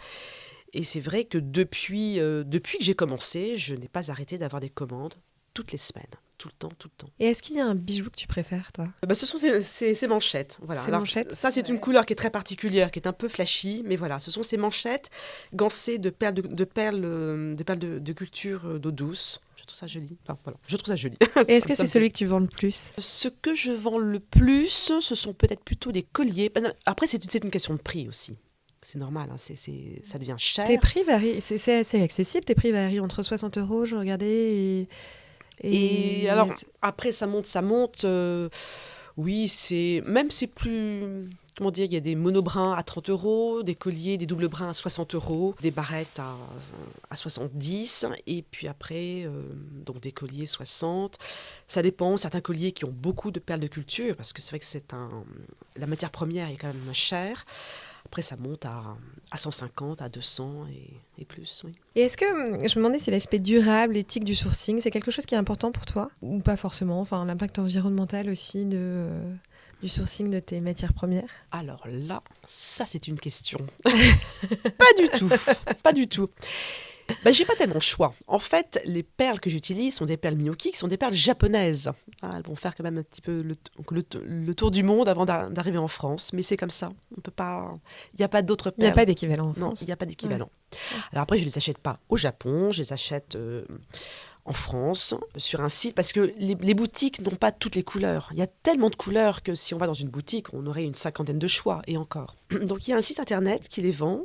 Et c'est vrai que depuis que j'ai commencé, je n'ai pas arrêté d'avoir des commandes toutes les semaines. Tout le temps. Et est-ce qu'il y a un bijou que tu préfères, toi? Ce sont ces manchettes. Voilà. Ces manchettes. Ça, c'est une couleur qui est très particulière, qui est un peu flashy, mais voilà, ce sont ces manchettes gancées de perles de culture d'eau douce. Je trouve ça joli. Enfin, voilà, je trouve ça joli. Et est-ce que c'est celui que tu vends le plus? Ce que je vends le plus, ce sont peut-être plutôt les colliers. Après, c'est une question de prix aussi. C'est normal, hein, ça devient cher. Tes prix varient, c'est assez accessible, tes prix varient entre 60 €, je regardais, Et alors, après, ça monte. Oui, c'est plus... Comment dire, il y a des monobrins à 30 €, des colliers, des doubles brins à 60 €, des barrettes à 70, et puis après, donc des colliers 60. Ça dépend, certains colliers qui ont beaucoup de perles de culture, parce que c'est vrai que la matière première est quand même chère. Après, ça monte à 150, à 200 et plus, oui. Et est-ce que, je me demandais si l'aspect durable, éthique du sourcing, c'est quelque chose qui est important pour toi? Ou pas forcément? Enfin, l'impact environnemental aussi du sourcing de tes matières premières? Alors là, ça c'est une question. Pas du tout. J'ai pas tellement le choix. En fait, les perles que j'utilise sont des perles Miyoki, qui sont des perles japonaises. Elles vont faire quand même un petit peu le tour du monde avant d'arriver en France. Mais c'est comme ça. On peut pas. Il n'y a pas d'autres perles. Il n'y a pas d'équivalent en France. Non, il n'y a pas d'équivalent. Ouais. Alors après, je les achète pas au Japon. Je les achète en France, sur un site, parce que les boutiques n'ont pas toutes les couleurs. Il y a tellement de couleurs que si on va dans une boutique, on aurait une 50aine de choix, et encore. Donc il y a un site internet qui les vend.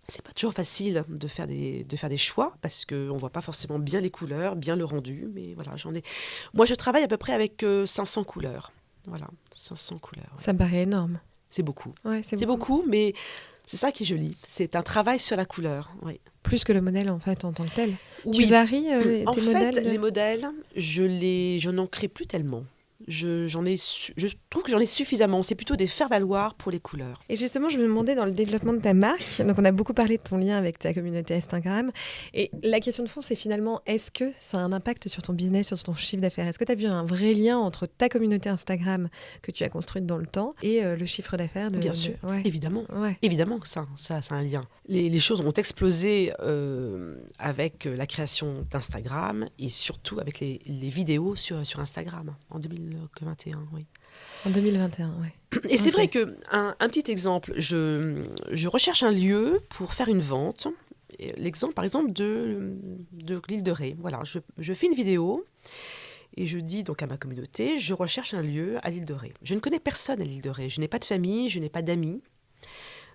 C'est pas toujours facile de faire des choix, parce qu'on voit pas forcément bien les couleurs, bien le rendu, mais voilà, Moi, je travaille à peu près avec 500 couleurs. Voilà, 500 couleurs. Ouais. Ça me paraît énorme. C'est beaucoup. Ouais, c'est beaucoup, mais c'est ça qui est joli. C'est un travail sur la couleur, oui. Plus que le modèle, en fait, en tant que tel. Oui. Tu varies tes en modèles? fait, les modèles, je n'en crée plus tellement. Je trouve que j'en ai suffisamment. C'est plutôt des faire-valoir pour les couleurs. Et justement, je me demandais dans le développement de ta marque, donc on a beaucoup parlé de ton lien avec ta communauté Instagram, et la question de fond, c'est finalement, est-ce que ça a un impact sur ton business, sur ton chiffre d'affaires? Est-ce que tu as vu un vrai lien entre ta communauté Instagram que tu as construite dans le temps et le chiffre d'affaires Bien sûr, ouais. évidemment. Ouais. Évidemment que ça a un lien. Les choses ont explosé avec la création d'Instagram et surtout avec les vidéos sur Instagram en 2021, oui. En 2021, oui. Et c'est vrai qu'un petit exemple, je recherche un lieu pour faire une vente. L'exemple, par exemple, de l'île de Ré. Voilà, je fais une vidéo et je dis donc à ma communauté, je recherche un lieu à l'île de Ré. Je ne connais personne à l'île de Ré. Je n'ai pas de famille, je n'ai pas d'amis.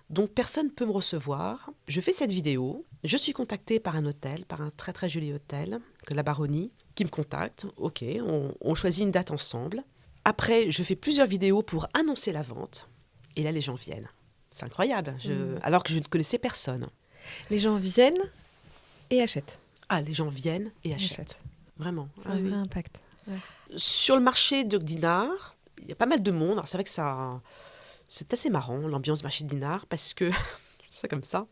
Donc, personne ne peut me recevoir. Je fais cette vidéo. Je suis contactée par un hôtel, par un très, très joli hôtel, que la Baronnie, qui me contacte. OK, on choisit une date ensemble. Après, je fais plusieurs vidéos pour annoncer la vente. Et là, les gens viennent. C'est incroyable. Alors que je ne connaissais personne. Les gens viennent et achètent. Ah, les gens viennent et achètent. Vraiment. C'est un vrai impact. Ouais. Sur le marché de Dinard, il y a pas mal de monde. Alors, c'est vrai que c'est assez marrant, l'ambiance marché de Dinard, parce que, c'est comme ça,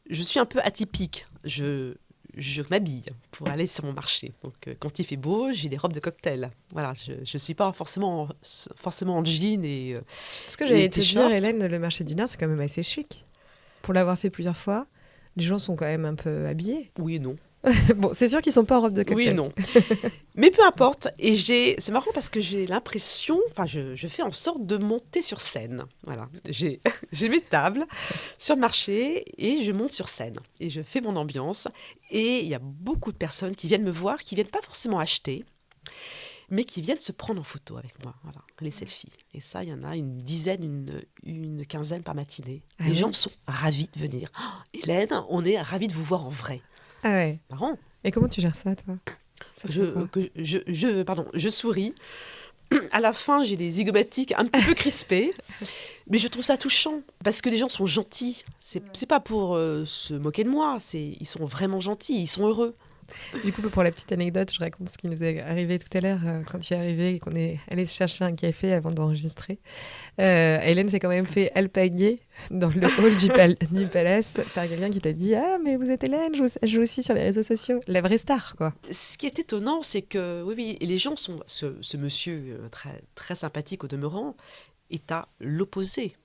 je suis un peu atypique. Je m'habille pour aller sur mon marché. Donc, quand il fait beau, j'ai des robes de cocktail. Voilà, je ne suis pas forcément en jean et Ce que j'allais te dire, Hélène, le marché de Dinard, c'est quand même assez chic. Pour l'avoir fait plusieurs fois, les gens sont quand même un peu habillés. Oui et non. Bon, c'est sûr qu'ils sont pas en robe de cocktail. Oui et non. Mais peu importe. Et c'est marrant parce que j'ai l'impression, je fais en sorte de monter sur scène. Voilà. J'ai mes tables sur le marché et je monte sur scène. Et je fais mon ambiance. Et il y a beaucoup de personnes qui viennent me voir, qui viennent pas forcément acheter, mais qui viennent se prendre en photo avec moi. Voilà, les selfies. Et ça, il y en a une dizaine, une quinzaine par matinée. Les gens sont ravis de venir. Oh, Hélène, on est ravis de vous voir en vrai. Ah ouais. Marrant. Et comment tu gères ça, toi? Je souris. À la fin, j'ai les zygomatiques un petit peu crispés, mais je trouve ça touchant parce que les gens sont gentils. C'est pas pour se moquer de moi. Ils sont vraiment gentils. Ils sont heureux. Du coup, pour la petite anecdote, je raconte ce qui nous est arrivé tout à l'heure quand tu es arrivé et qu'on est allé chercher un café avant d'enregistrer. Hélène s'est quand même fait alpaguer dans le hall du palace par quelqu'un qui t'a dit « Ah, mais vous êtes Hélène, je vous suis sur les réseaux sociaux. » La vraie star, quoi. Ce qui est étonnant, c'est que oui, et les gens sont... Ce monsieur très, très sympathique au demeurant est à l'opposé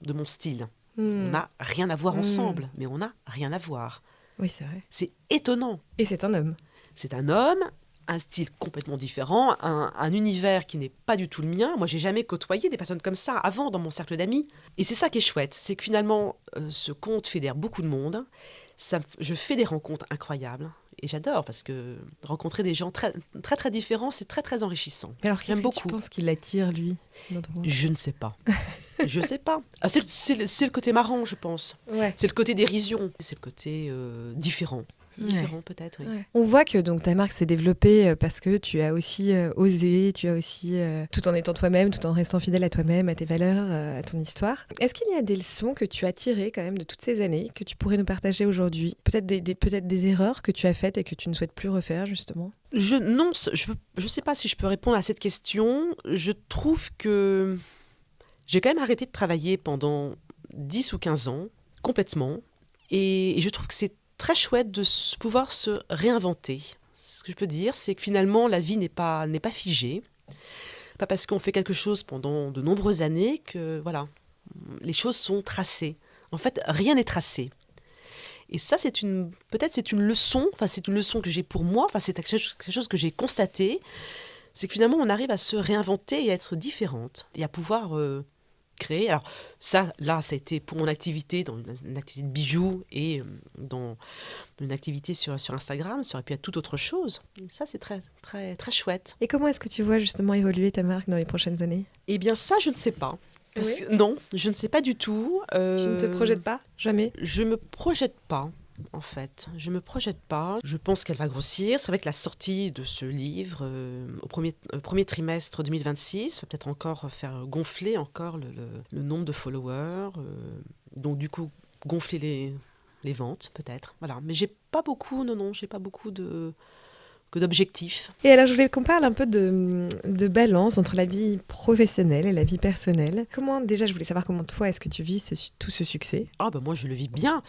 de mon style. On n'a rien à voir ensemble, mais on n'a rien à voir. Oui, c'est vrai. C'est étonnant. Et c'est un homme. C'est un homme, un style complètement différent, un univers qui n'est pas du tout le mien. Moi, j'ai jamais côtoyé des personnes comme ça avant dans mon cercle d'amis. Et c'est ça qui est chouette, c'est que finalement, ce conte fédère beaucoup de monde. Je fais des rencontres incroyables. Et j'adore parce que rencontrer des gens très, très, très différents, c'est très, très enrichissant. Mais alors, qu'est-ce que tu penses qu'il attire, lui? Je ne sais pas. Je sais pas. Ah, c'est le côté marrant, je pense. Ouais. C'est le côté dérision. C'est le côté différent. différent peut-être. Oui. Ouais. On voit que donc ta marque s'est développée parce que tu as aussi osé, tu as aussi, tout en étant toi-même, tout en restant fidèle à toi-même, à tes valeurs, à ton histoire. Est-ce qu'il y a des leçons que tu as tirées quand même de toutes ces années, que tu pourrais nous partager aujourd'hui? Peut-être peut-être des erreurs que tu as faites et que tu ne souhaites plus refaire, justement? Non, je sais pas si je peux répondre à cette question. Je trouve que j'ai quand même arrêté de travailler pendant 10 ou 15 ans, complètement. Et je trouve que c'est très chouette de pouvoir se réinventer. Ce que je peux dire, c'est que finalement, la vie n'est pas figée. Pas parce qu'on fait quelque chose pendant de nombreuses années que voilà, les choses sont tracées. En fait, rien n'est tracé. Et ça, peut-être c'est une leçon, enfin c'est une leçon que j'ai pour moi, enfin c'est quelque chose que j'ai constaté, c'est que finalement on arrive à se réinventer et à être différente et à pouvoir créer. Alors ça a été pour mon activité, dans une activité de bijoux et dans une activité sur Instagram, ça aurait pu être toute autre chose. Et ça, c'est très, très, très chouette. Et comment est-ce que tu vois justement évoluer ta marque dans les prochaines années? Eh bien ça, je ne sais pas. Non, je ne sais pas du tout. Tu ne te projettes pas? Jamais? Je me projette pas. En fait, je me projette pas. Je pense qu'elle va grossir. C'est vrai que la sortie de ce livre au premier trimestre 2026 va peut-être encore faire gonfler encore le nombre de followers. Donc du coup, gonfler les ventes peut-être. Voilà. Mais j'ai pas beaucoup d'objectifs. Et alors, je voulais qu'on parle un peu de balance entre la vie professionnelle et la vie personnelle. Je voulais savoir comment toi, est-ce que tu vis tout ce succès? Moi, je le vis bien.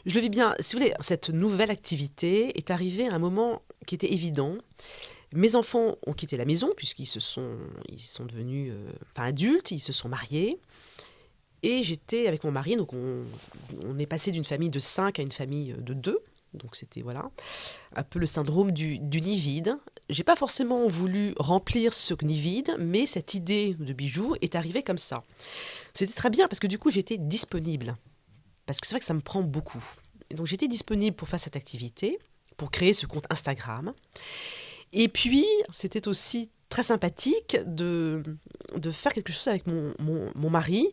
Je le vis bien. Si vous voulez, cette nouvelle activité est arrivée à un moment qui était évident. Mes enfants ont quitté la maison puisqu'ils sont devenus adultes, ils se sont mariés. Et j'étais avec mon mari, donc on est passé d'une famille de 5 à une famille de 2. Donc c'était un peu le syndrome du nid vide. J'ai pas forcément voulu remplir ce nid vide, mais cette idée de bijoux est arrivée comme ça. C'était très bien parce que du coup j'étais disponible. Parce que c'est vrai que ça me prend beaucoup. Et donc j'étais disponible pour faire cette activité, pour créer ce compte Instagram. Et puis c'était aussi très sympathique de faire quelque chose avec mon mari,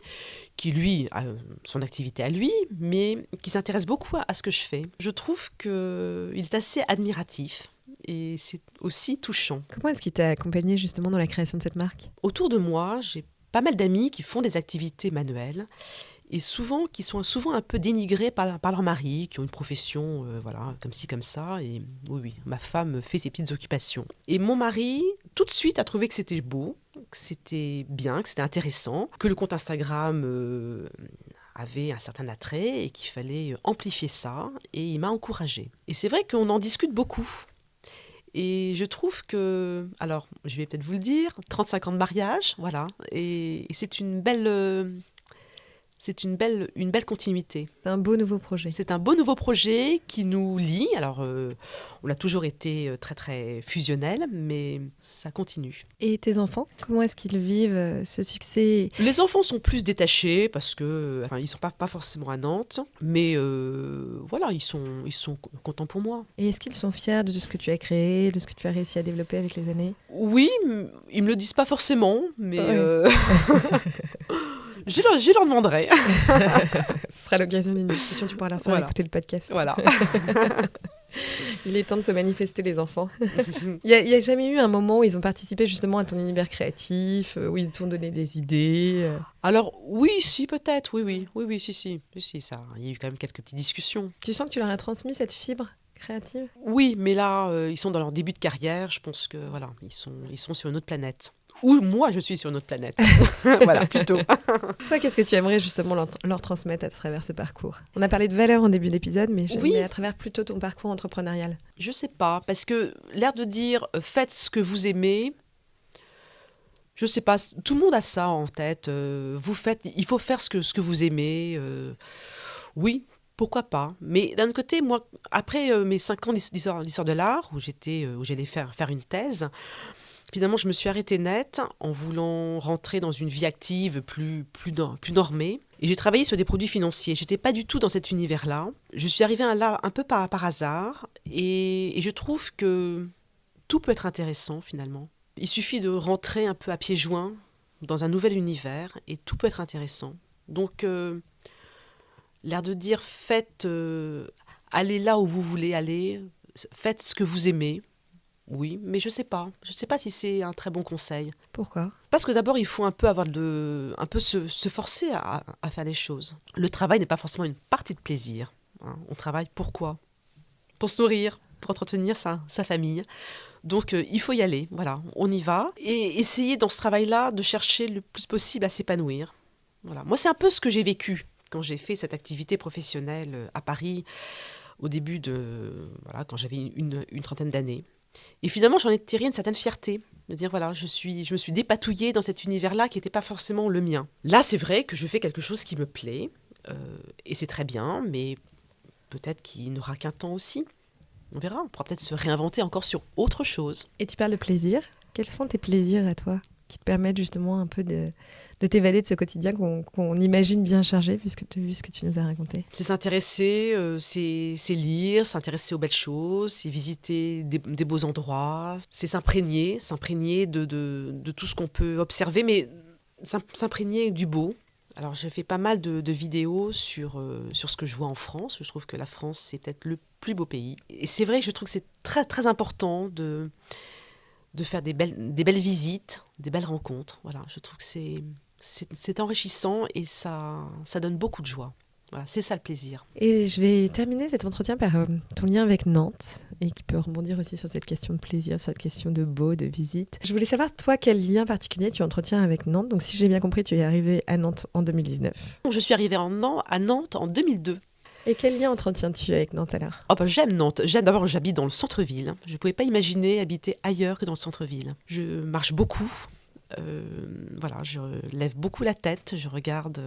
qui lui a son activité à lui, mais qui s'intéresse beaucoup à ce que je fais. Je trouve qu'il est assez admiratif et c'est aussi touchant. Comment est-ce qu'il t'a accompagné justement dans la création de cette marque? Autour de moi, j'ai pas mal d'amis qui font des activités manuelles et qui sont souvent un peu dénigrés par leur mari, qui ont une profession, comme ci, comme ça. Et oui, ma femme fait ses petites occupations. Et mon mari, tout de suite, a trouvé que c'était beau, que c'était bien, que c'était intéressant, que le compte Instagram avait un certain attrait et qu'il fallait amplifier ça. Et il m'a encouragée. Et c'est vrai qu'on en discute beaucoup. Et je trouve que, alors, je vais peut-être vous le dire, 35 ans de mariage, voilà. Et c'est une belle... C'est une belle continuité. C'est un beau nouveau projet. C'est un beau nouveau projet qui nous lie. Alors, on a toujours été très, très fusionnel, mais ça continue. Et tes enfants, comment est-ce qu'ils vivent ce succès? Les enfants sont plus détachés parce que, ils sont pas forcément à Nantes, mais ils sont contents pour moi. Et est-ce qu'ils sont fiers de ce que tu as créé, de ce que tu as réussi à développer avec les années? Oui, ils me le disent pas forcément, mais... Ouais. Je leur demanderai. Ce sera l'occasion d'une discussion, tu pourras leur faire écouter le podcast. Voilà. Il est temps de se manifester, les enfants. Il y a jamais eu un moment où ils ont participé justement à ton univers créatif, où ils t'ont donné des idées? Alors oui, si, peut-être, oui, si, ça. Il y a eu quand même quelques petites discussions. Tu sens que tu leur as transmis cette fibre créative? Oui, mais là, ils sont dans leur début de carrière. Je pense que ils sont sur une autre planète. Ou moi, je suis sur une autre planète. Voilà, plutôt. Toi, qu'est-ce que tu aimerais justement leur transmettre à travers ce parcours? On a parlé de valeurs en début d'épisode, mais à travers plutôt ton parcours entrepreneurial. Je sais pas, parce que l'air de dire faites ce que vous aimez, je sais pas, tout le monde a ça en tête. Il faut faire ce que vous aimez. Oui, pourquoi pas. Mais d'un autre côté, moi, après mes 5 ans d'histoire de l'art, où j'allais faire une thèse, finalement, je me suis arrêtée net en voulant rentrer dans une vie active plus normée. Et j'ai travaillé sur des produits financiers. Je n'étais pas du tout dans cet univers-là. Je suis arrivée là un peu par hasard. Et je trouve que tout peut être intéressant, finalement. Il suffit de rentrer un peu à pieds joints dans un nouvel univers et tout peut être intéressant. Donc, l'air de dire faites allez là où vous voulez aller, faites ce que vous aimez. Oui, mais je sais pas si c'est un très bon conseil. Pourquoi ? Parce que d'abord, il faut un peu se forcer à faire les choses. Le travail n'est pas forcément une partie de plaisir. Hein. On travaille pourquoi ? Pour se nourrir, pour entretenir sa famille. Donc, il faut y aller. Voilà, on y va. Et essayer dans ce travail-là de chercher le plus possible à s'épanouir. Voilà. Moi, c'est un peu ce que j'ai vécu quand j'ai fait cette activité professionnelle à Paris au début quand j'avais une trentaine d'années. Et finalement, j'en ai tiré une certaine fierté, de dire voilà, je me suis dépatouillée dans cet univers-là qui n'était pas forcément le mien. Là, c'est vrai que je fais quelque chose qui me plaît, et c'est très bien, mais peut-être qu'il n'aura qu'un temps aussi. On verra, on pourra peut-être se réinventer encore sur autre chose. Et tu parles de plaisir. Quels sont tes plaisirs à toi qui te permettent justement un peu de t'évader de ce quotidien qu'on imagine bien chargé, puisque tu as vu ce que tu nous as raconté ? C'est s'intéresser, c'est lire, s'intéresser aux belles choses, c'est visiter des beaux endroits, c'est s'imprégner de tout ce qu'on peut observer, mais s'imprégner du beau. Alors, je fais pas mal de vidéos sur ce que je vois en France. Je trouve que la France, c'est peut-être le plus beau pays. Et c'est vrai que je trouve que c'est très, très important de faire des belles visites, des belles rencontres. Voilà, je trouve que c'est enrichissant et ça donne beaucoup de joie. Voilà, c'est ça le plaisir. Et je vais terminer cet entretien par ton lien avec Nantes, et qui peut rebondir aussi sur cette question de plaisir, sur cette question de beau, de visite. Je voulais savoir, toi, quel lien particulier tu entretiens avec Nantes. Donc, si j'ai bien compris, tu es arrivée à Nantes en 2019. Je suis arrivée à Nantes en 2002. Et quel lien entretiens-tu avec Nantes alors ? J'aime Nantes. D'abord, j'habite dans le centre-ville. Je ne pouvais pas imaginer habiter ailleurs que dans le centre-ville. Je marche beaucoup. Je lève beaucoup la tête. Je regarde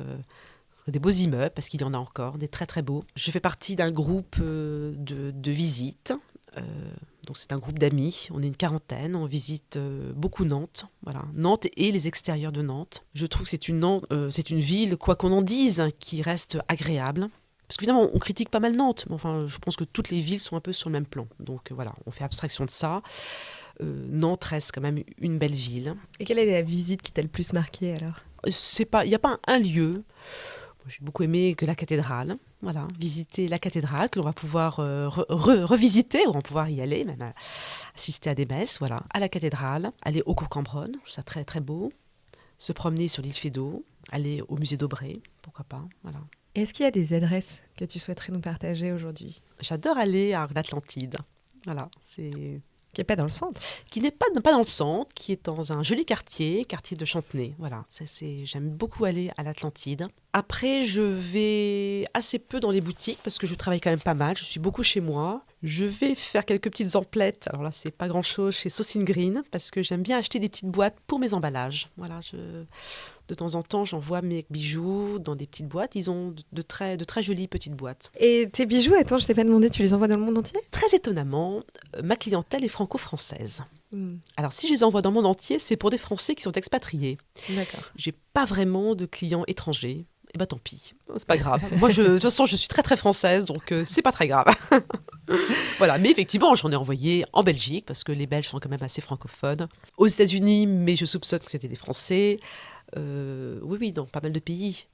des beaux immeubles, parce qu'il y en a encore, des très très beaux. Je fais partie d'un groupe de visite. Donc c'est un groupe d'amis. On est une quarantaine. On visite beaucoup Nantes. Voilà. Nantes et les extérieurs de Nantes. Je trouve que c'est une ville, quoi qu'on en dise, qui reste agréable. Parce qu'évidemment, on critique pas mal Nantes, mais enfin, je pense que toutes les villes sont un peu sur le même plan. Donc voilà, on fait abstraction de ça. Nantes reste quand même une belle ville. Et quelle est la visite qui t'a le plus marqué alors ? Il n'y a pas un lieu. J'ai beaucoup aimé que la cathédrale. Voilà, visiter la cathédrale, que l'on va pouvoir revisiter, ou on va pouvoir y aller, même assister à des messes, voilà, à la cathédrale, aller au cours Cambronne, je trouve ça très très beau, se promener sur l'île Feydeau, aller au musée d'Aubray, pourquoi pas, voilà. Est-ce qu'il y a des adresses que tu souhaiterais nous partager aujourd'hui ? J'adore aller à l'Atlantide, voilà, c'est... Qui n'est pas dans le centre. Qui n'est pas dans le centre, qui est dans un joli quartier de Chantenay. Voilà, j'aime beaucoup aller à l'Atlantide. Après, je vais assez peu dans les boutiques parce que je travaille quand même pas mal. Je suis beaucoup chez moi. Je vais faire quelques petites emplettes. Alors là, c'est pas grand-chose chez Saucine Green parce que j'aime bien acheter des petites boîtes pour mes emballages. Voilà, de temps en temps, j'envoie mes bijoux dans des petites boîtes. Ils ont de très jolies petites boîtes. Et tes bijoux, attends, je t'ai pas demandé, tu les envoies dans le monde entier ? Très étonnamment, ma clientèle est franco-française. Alors, si je les envoie dans le monde entier, c'est pour des Français qui sont expatriés. D'accord. J'ai pas vraiment de clients étrangers. Eh ben tant pis, c'est pas grave. Moi, de toute façon, je suis très très française, donc c'est pas très grave. Voilà, mais effectivement, j'en ai envoyé en Belgique, parce que les Belges sont quand même assez francophones. Aux États-Unis, mais je soupçonne que c'était des Français. Oui, dans pas mal de pays,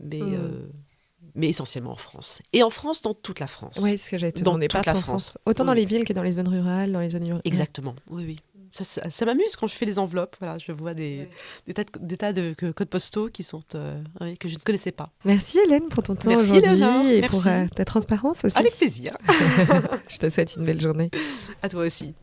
mais essentiellement en France. Et en France, dans toute la France. Oui, c'est ce que j'allais te demander, pas en France. Autant dans les villes que dans les zones rurales, dans les zones urbaines. Exactement, oui. Ça m'amuse quand je fais les enveloppes. Voilà, je vois des tas de codes postaux qui sont, que je ne connaissais pas. Merci Hélène pour ton temps Merci, aujourd'hui Léonore. et Merci. pour ta transparence aussi. Avec plaisir. Je te souhaite une belle journée. À toi aussi.